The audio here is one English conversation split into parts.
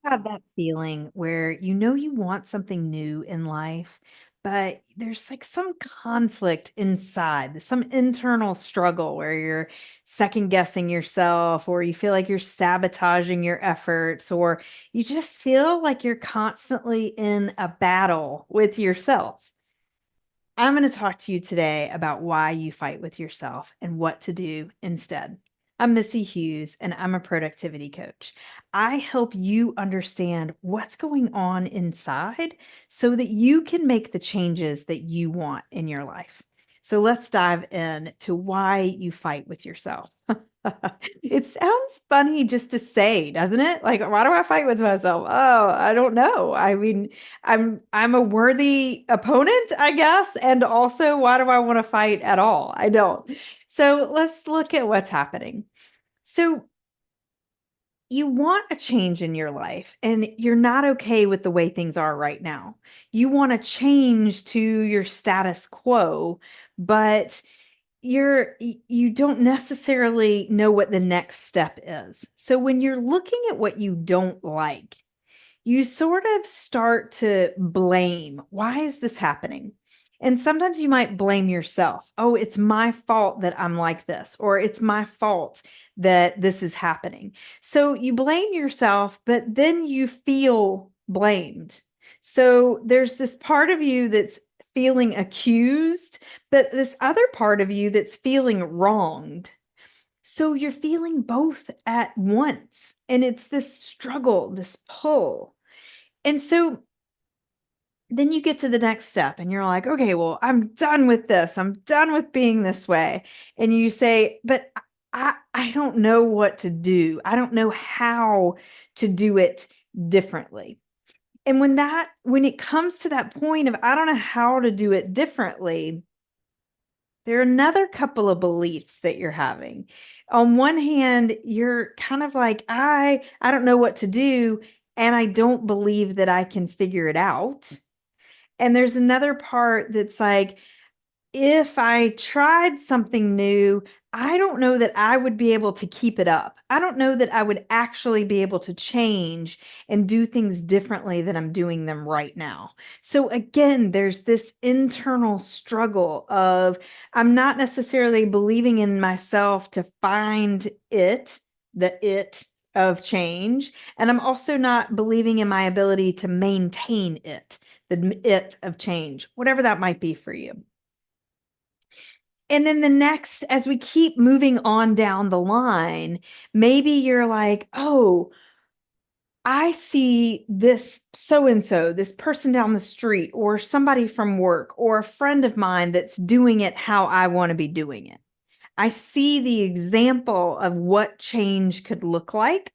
Had that feeling where you know you want something new in life, but there's like some conflict inside, some internal struggle where you're second guessing yourself, or you feel like you're sabotaging your efforts, or you just feel like you're constantly in a battle with yourself. I'm going to talk to you today about why you fight with yourself and what to do instead. I'm Missy Hughes, and I'm a productivity coach. I help you understand what's going on inside so that you can make the changes that you want in your life. So let's dive in to why you fight with yourself. It sounds funny just to say, doesn't it? Like, why do I fight with myself? Oh, I don't know. I mean, I'm a worthy opponent, I guess. And also, why do I want to fight at all? I don't. So let's look at what's happening. So you want a change in your life and you're not okay with the way things are right now. You want to change to your status quo, but you don't necessarily know what the next step is. So when you're looking at what you don't like, you sort of start to blame. Why is this happening? And sometimes you might blame yourself. Oh, it's my fault that I'm like this, or it's my fault that this is happening. So you blame yourself, but then you feel blamed. So there's this part of you that's feeling accused, but this other part of you that's feeling wronged. So you're feeling both at once. And it's this struggle, this pull. And so then you get to the next step and you're like, okay, well, I'm done with this. I'm done with being this way. And you say, but I don't know what to do. I don't know how to do it differently. And when it comes to that point of I don't know how to do it differently, there are another couple of beliefs that you're having. On one hand, you're kind of like, I don't know what to do, and I don't believe that I can figure it out. And there's another part that's like, if I tried something new, I don't know that I would be able to keep it up. I don't know that I would actually be able to change and do things differently than I'm doing them right now. So again, there's this internal struggle of I'm not necessarily believing in myself to find the it of change. And I'm also not believing in my ability to maintain the it of change, whatever that might be for you. And then the next, as we keep moving on down the line, maybe you're like, oh, I see this so and so, this person down the street, or somebody from work, or a friend of mine that's doing it how I want to be doing it. I see the example of what change could look like.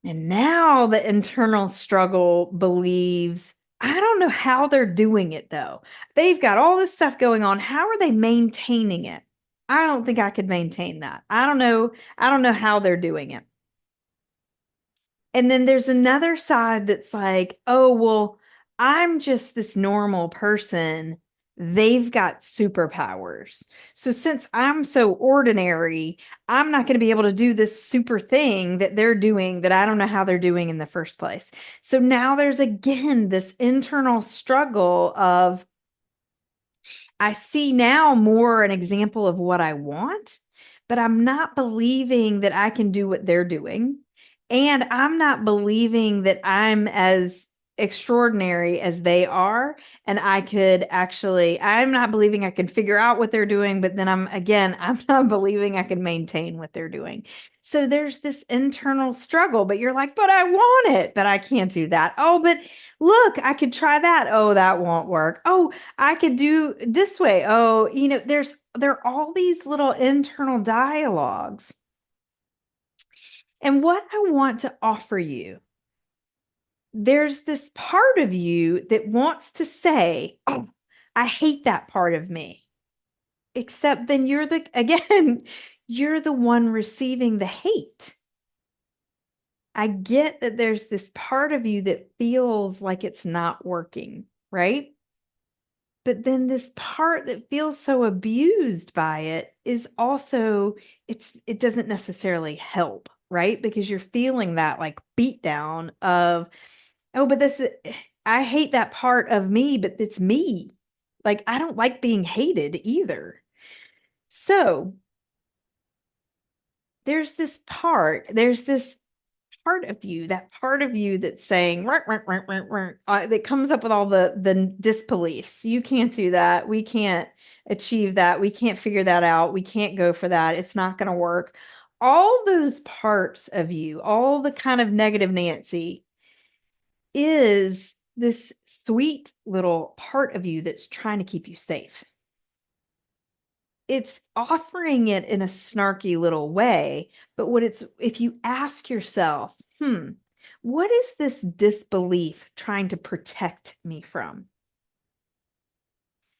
And now the internal struggle believes, I don't know how they're doing it though. They've got all this stuff going on. How are they maintaining it? I don't think I could maintain that. I don't know. I don't know how they're doing it. And then there's another side that's like, oh, well, I'm just this normal person. They've got superpowers. So since I'm so ordinary, I'm not going to be able to do this super thing that they're doing that I don't know how they're doing in the first place. So now there's again this internal struggle of I see now more an example of what I want, but I'm not believing that I can do what they're doing. And I'm not believing that I'm as extraordinary as they are. And I'm not believing I can figure out what they're doing, but then I'm not believing I can maintain what they're doing. So there's this internal struggle, but you're like, but I want it, but I can't do that. Oh, but look, I could try that. Oh, that won't work. Oh, I could do this way. Oh, there are all these little internal dialogues. And what I want to offer you, there's this part of you that wants to say, "Oh, I hate that part of me." Except then again, you're the one receiving the hate. I get that there's this part of you that feels like it's not working, right? But then this part that feels so abused by it is also it doesn't necessarily help right? Because you're feeling that like beat down of, oh, but I hate that part of me, but it's me. Like, I don't like being hated either. So there's this part of you, that part of you that's saying, "Ruh, ruh, ruh, ruh, ruh," that comes up with all the disbeliefs. You can't do that. We can't achieve that. We can't figure that out. We can't go for that. It's not going to work. All those parts of you, all the kind of negative Nancy is this sweet little part of you that's trying to keep you safe. It's offering it in a snarky little way, but if you ask yourself, what is this disbelief trying to protect me from?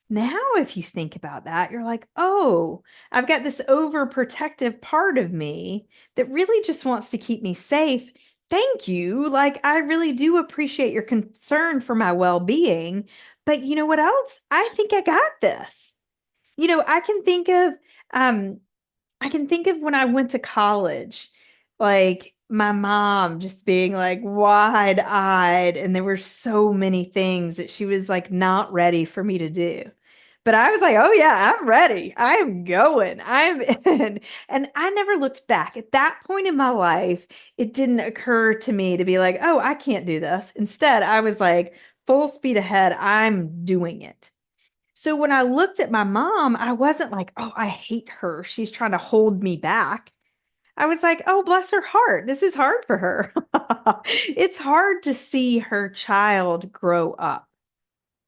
Now, if you think about that, you're like, oh, I've got this overprotective part of me that really just wants to keep me safe. Thank you. Like, I really do appreciate your concern for my well-being. But you know what else? I think I got this. You know, um, I can think of when I went to college, like my mom just being like wide-eyed, and there were so many things that she was like not ready for me to do. But I was like, oh yeah, I'm ready. I am going. I'm in. And I never looked back. At that point in my life, it didn't occur to me to be like, oh, I can't do this. Instead, I was like, full speed ahead. I'm doing it. So when I looked at my mom, I wasn't like, oh, I hate her. She's trying to hold me back. I was like, oh, bless her heart. This is hard for her. It's hard to see her child grow up.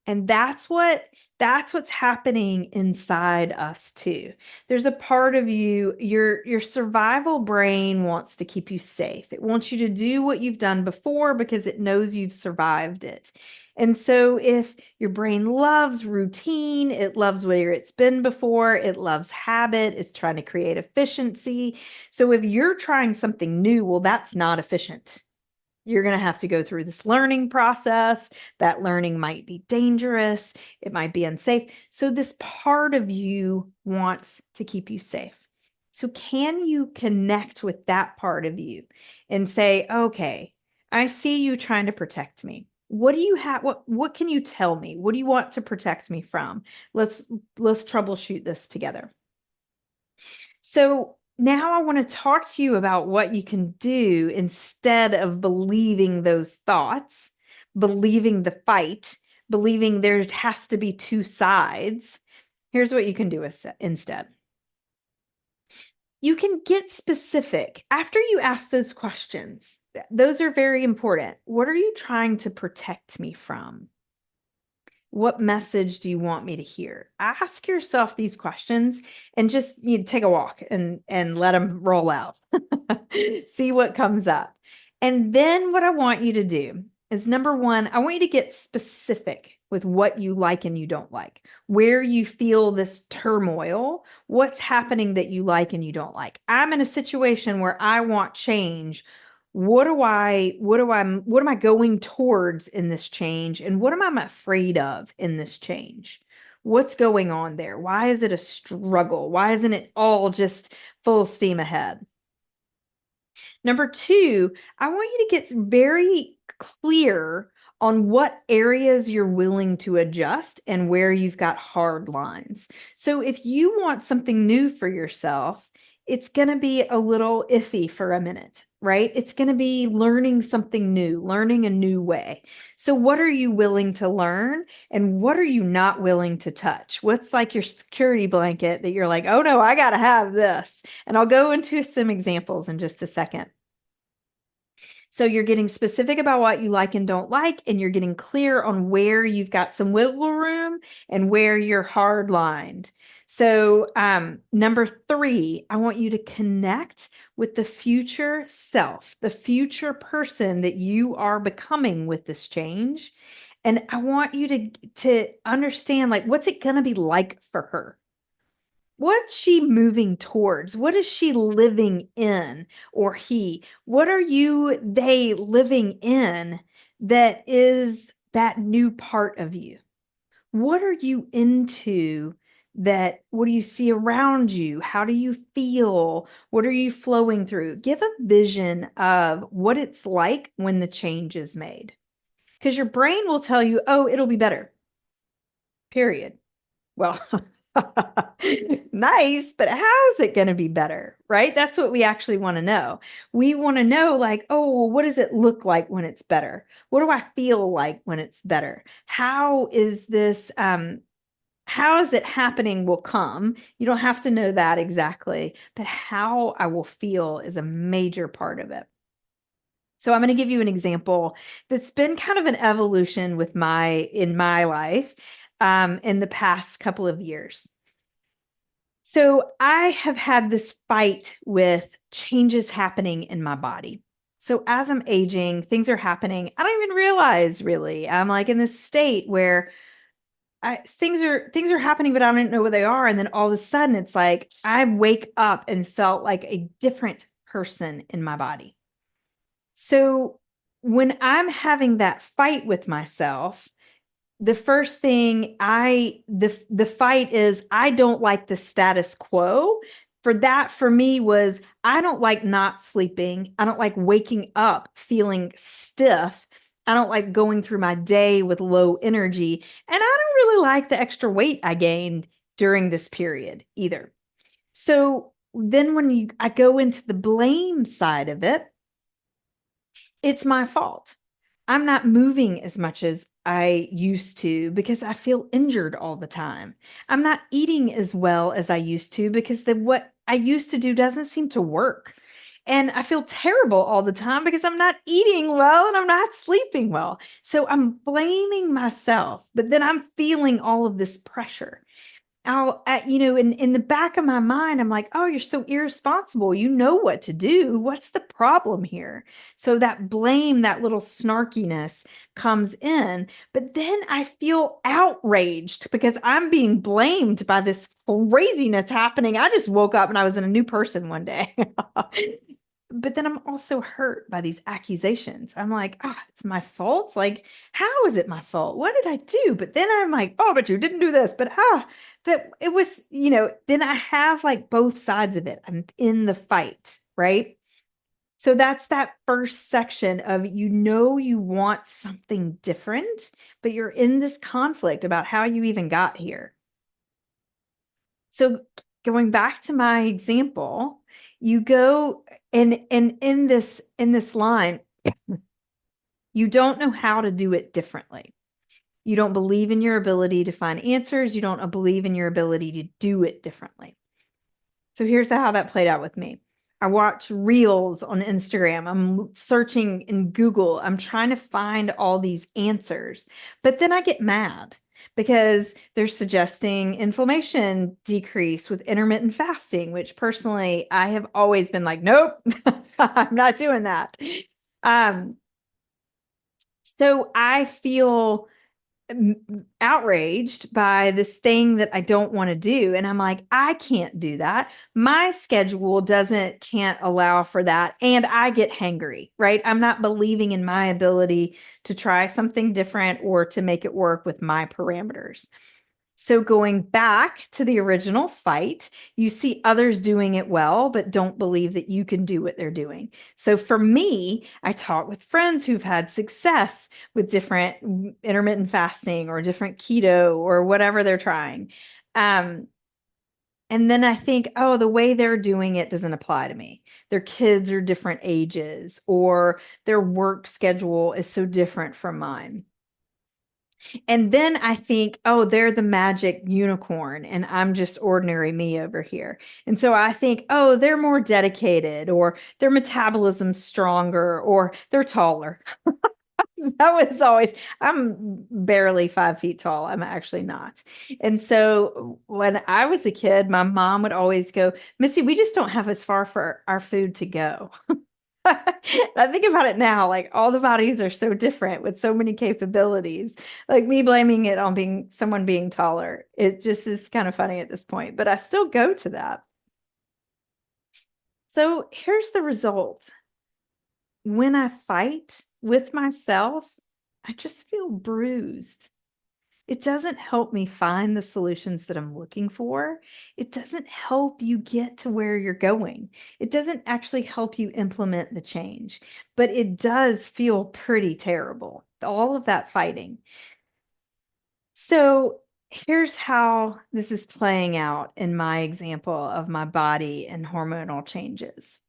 And that's what's happening inside us too. There's a part of you, your survival brain wants to keep you safe. It wants you to do what you've done before because it knows you've survived it. And so if your brain loves routine, it loves where it's been before, it loves habit, it's trying to create efficiency. So if you're trying something new, well, that's not efficient. You're going to have to go through this learning process. That learning might be dangerous. It might be unsafe. So, this part of you wants to keep you safe. So, can you connect with that part of you and say, okay, I see you trying to protect me. What do you have? What can you tell me? What do you want to protect me from? Let's let's troubleshoot this together. So now I want to talk to you about what you can do instead of believing those thoughts, believing the fight, believing there has to be two sides. Here's what you can do instead. You can get specific after you ask those questions. Those are very important. What are you trying to protect me from? What message do you want me to hear? Ask yourself these questions and just take a walk and let them roll out. See what comes up. And then what I want you to do is number one, I want you to get specific with what you like and you don't like, where you feel this turmoil, what's happening that you like and you don't like. I'm in a situation where I want change. What am I going towards in this change? And what am I afraid of in this change? What's going on there? Why is it a struggle? Why isn't it all just full steam ahead? Number two, I want you to get very clear on what areas you're willing to adjust and where you've got hard lines. So if you want something new for yourself, it's going to be a little iffy for a minute, right? It's going to be learning something new, learning a new way. So what are you willing to learn and what are you not willing to touch? What's like your security blanket that you're like, oh no, I got to have this. And I'll go into some examples in just a second. So you're getting specific about what you like and don't like, and you're getting clear on where you've got some wiggle room and where you're hard lined. So, number three, I want you to connect with the future self, the future person that you are becoming with this change. And I want you to understand, like, what's it going to be like for her? What's she moving towards? What is she living in, or he? What are they living in that is that new part of you? What are you into that what do you see around you? How do you feel? What are you flowing through? Give a vision of what it's like when the change is made. Because your brain will tell you, oh, it'll be better, period. Well, nice, but how is it going to be better? Right? That's what we actually want to know. We want to know, like, oh, well, what does it look like when it's better? What do I feel like when it's better? How is this? How is it happening will come. You don't have to know that exactly, but how I will feel is a major part of it. So I'm going to give you an example that's been kind of an evolution with in my life in the past couple of years. So I have had this fight with changes happening in my body. So as I'm aging, things are happening. I don't even realize really. I'm like in this state where things are happening, but I don't know what they are. And then all of a sudden, it's like I wake up and felt like a different person in my body. So when I'm having that fight with myself, the first thing the fight is I don't like the status quo. For me was I don't like not sleeping. I don't like waking up feeling stiff. I don't like going through my day with low energy. And I don't really like the extra weight I gained during this period either. So then I go into the blame side of it, it's my fault. I'm not moving as much as I used to because I feel injured all the time. I'm not eating as well as I used to because what I used to do doesn't seem to work. And I feel terrible all the time because I'm not eating well and I'm not sleeping well. So I'm blaming myself, but then I'm feeling all of this pressure. In the back of my mind, I'm like, oh, you're so irresponsible. You know what to do. What's the problem here? So that blame, that little snarkiness comes in. But then I feel outraged because I'm being blamed by this craziness happening. I just woke up and I was in a new person one day. But then I'm also hurt by these accusations. I'm like, it's my fault. Like, how is it my fault? What did I do? But then I'm like, oh, but you didn't do this. But it was, then I have like both sides of it. I'm in the fight, right? So that's that first section of you want something different, but you're in this conflict about how you even got here. So going back to my example, you go and in this line, you don't know how to do it differently. You don't believe in your ability to find answers. You don't believe in your ability to do it differently. So here's how that played out with me. I watch reels on Instagram. I'm searching in Google. I'm trying to find all these answers. But then I get mad because they're suggesting inflammation decrease with intermittent fasting, which personally I have always been like, nope, I'm not doing that. Um, so I feel outraged by this thing that I don't want to do. And I'm like, I can't do that. My schedule can't allow for that. And I get hangry, right? I'm not believing in my ability to try something different or to make it work with my parameters. So going back to the original fight, you see others doing it well, but don't believe that you can do what they're doing. So for me, I talk with friends who've had success with different intermittent fasting or different keto or whatever they're trying. Um, and then I think, oh, the way they're doing it doesn't apply to me. Their kids are different ages, or their work schedule is so different from mine. And then I think, oh, they're the magic unicorn, and I'm just ordinary me over here. And so I think, oh, they're more dedicated, or their metabolism's stronger, or they're taller. That was always, I'm barely 5 feet tall. I'm actually not. And so when I was a kid, my mom would always go, Missy, we just don't have as far for our food to go. I think about it now, like all the bodies are so different with so many capabilities. Like me blaming it on someone being taller. It just is kind of funny at this point, but I still go to that. So here's the result. When I fight with myself, I just feel bruised. It doesn't help me find the solutions that I'm looking for. It doesn't help you get to where you're going. It doesn't actually help you implement the change, but it does feel pretty terrible. All of that fighting. So here's how this is playing out in my example of my body and hormonal changes.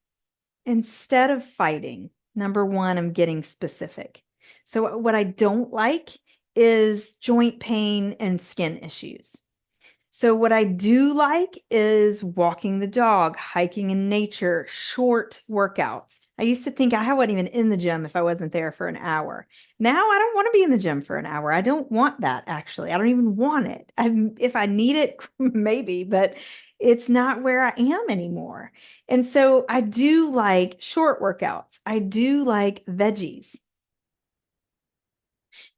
Instead of fighting, number one, I'm getting specific. So, what I don't like is joint pain and skin issues. So, what I do like is walking the dog, hiking in nature, short workouts. I used to think I wasn't even in the gym if I wasn't there for an hour. Now I don't want to be in the gym for an hour. I don't want that actually. I don't even want it. If I need it, maybe, but it's not where I am anymore. And so I do like short workouts. I do like veggies.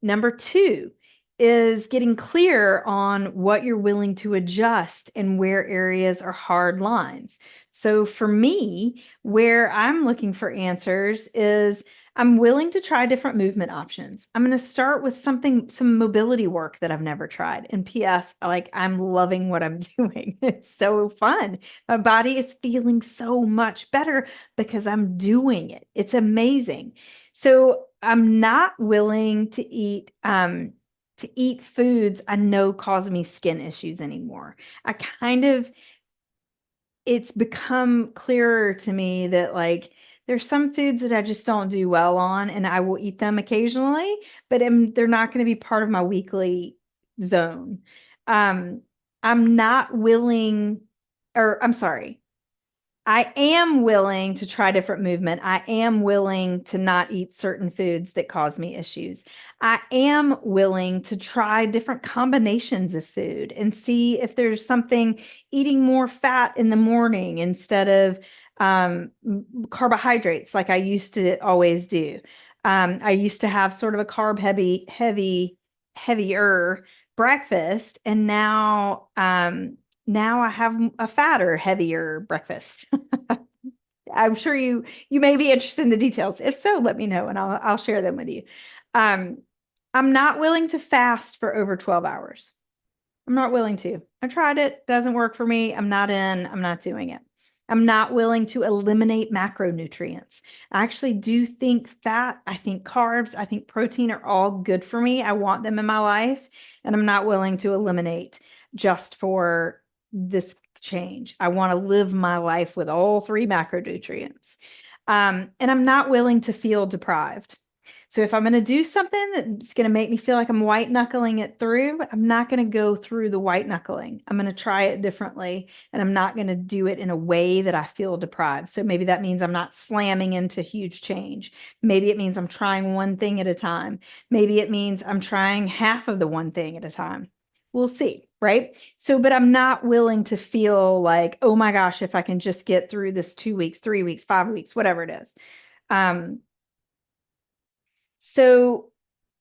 Number two is getting clear on what you're willing to adjust and where areas are hard lines. So for me, where I'm looking for answers is I'm willing to try different movement options. I'm going to start with some mobility work that I've never tried. And PS, like I'm loving what I'm doing. It's so fun. My body is feeling so much better because I'm doing it. It's amazing. So I'm not willing to eat foods I know cause me skin issues anymore. I kind of it's become clearer to me that like there's some foods that I just don't do well on and I will eat them occasionally, but they're not going to be part of my weekly zone. Um, I'm not willing, or I'm sorry. I am willing to try different movement. I am willing to not eat certain foods that cause me issues. I am willing to try different combinations of food and see if there's something eating more fat in the morning instead of carbohydrates like I used to always do. I used to have sort of a heavier breakfast, and now I have a fatter, heavier breakfast. I'm sure you may be interested in the details. If so, let me know and I'll share them with you. Um, I'm not willing to fast for over 12 hours. I'm not willing to. I tried it, doesn't work for me. I'm not in, I'm not doing it. I'm not willing to eliminate macronutrients. I actually do think fat, I think carbs, I think protein are all good for me. I want them in my life, and I'm not willing to eliminate just for this change. I want to live my life with all three macronutrients. And I'm not willing to feel deprived. So if I'm going to do something that's going to make me feel like I'm white knuckling it through, I'm not going to go through the white knuckling. I'm going to try it differently, and I'm not going to do it in a way that I feel deprived. So maybe that means I'm not slamming into huge change. Maybe it means I'm trying one thing at a time. Maybe it means I'm trying half of the one thing at a time. We'll see, right? So, but I'm not willing to feel like, oh my gosh, if I can just get through this 2 weeks, 3 weeks, 5 weeks, whatever it is. Um, so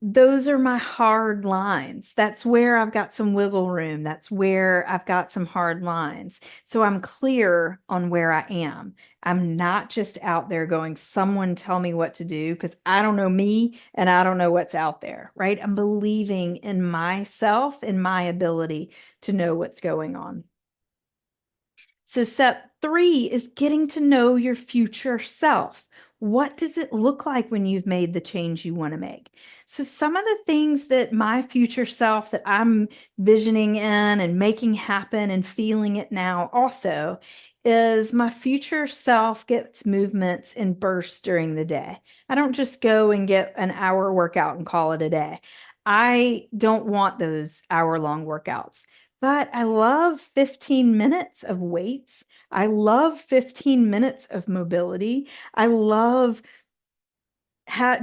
those are my hard lines. That's where I've got some wiggle room. That's where I've got some hard lines. So I'm clear on where I am. I'm not just out there going, someone tell me what to do, because I don't know me and I don't know what's out there, right? I'm believing in myself and my ability to know what's going on. So, step three is getting to know your future self. What does it look like when you've made the change you want to make? So, some of the things that my future self that I'm visioning in and making happen and feeling it now also is my future self gets movements in bursts during the day. I don't just go and get an hour workout and call it a day. I don't want those hour-long workouts. But I love 15 minutes of weights. I love 15 minutes of mobility. I love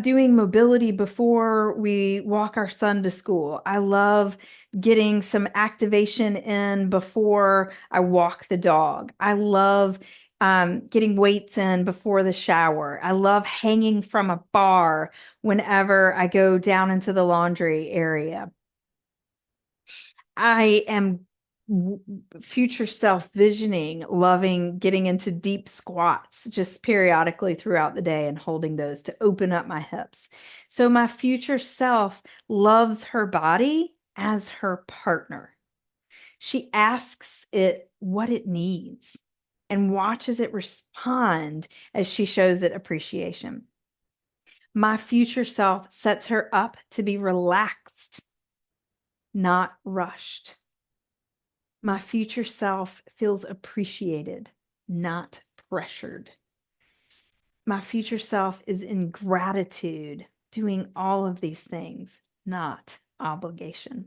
doing mobility before we walk our son to school. I love getting some activation in before I walk the dog. I love getting weights in before the shower. I love hanging from a bar whenever I go down into the laundry area. I am future self visioning, loving getting into deep squats just periodically throughout the day and holding those to open up my hips. So my future self loves her body as her partner. She asks it what it needs and watches it respond as she shows it appreciation. My future self sets her up to be relaxed, not rushed. My future self feels appreciated, not pressured. My future self is in gratitude, doing all of these things, not obligation.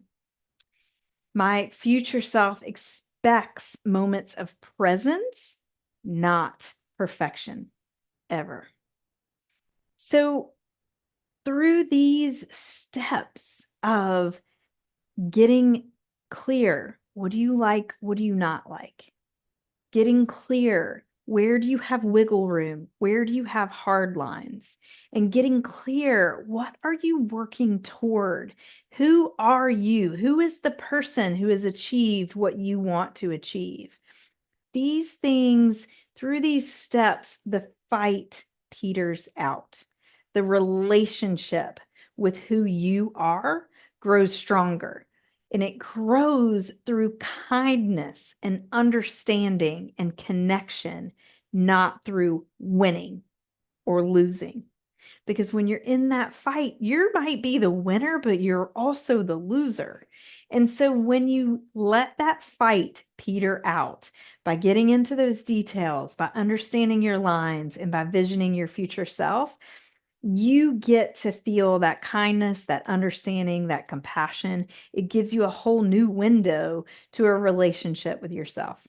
My future self expects moments of presence, not perfection, ever. So, through these steps of getting clear, what do you like? What do you not like? Getting clear, where do you have wiggle room? Where do you have hard lines? And getting clear, what are you working toward? Who are you? Who is the person who has achieved what you want to achieve? These things, through these steps, the fight peters out. The relationship with who you are grows stronger. And it grows through kindness and understanding and connection, not through winning or losing. Because when you're in that fight, you might be the winner, but you're also the loser. And so when you let that fight peter out by getting into those details, by understanding your lines, and by visioning your future self, you get to feel that kindness, that understanding, that compassion. It gives you a whole new window to a relationship with yourself.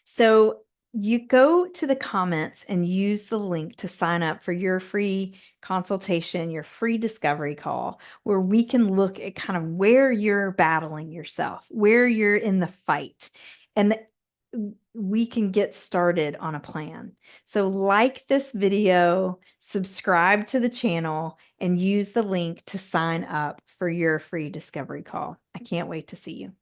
So you go to the comments and use the link to sign up for your free consultation, your free discovery call, where we can look at kind of where you're battling yourself, where you're in the fight, and we can get started on a plan. So like this video, subscribe to the channel, and use the link to sign up for your free discovery call. I can't wait to see you.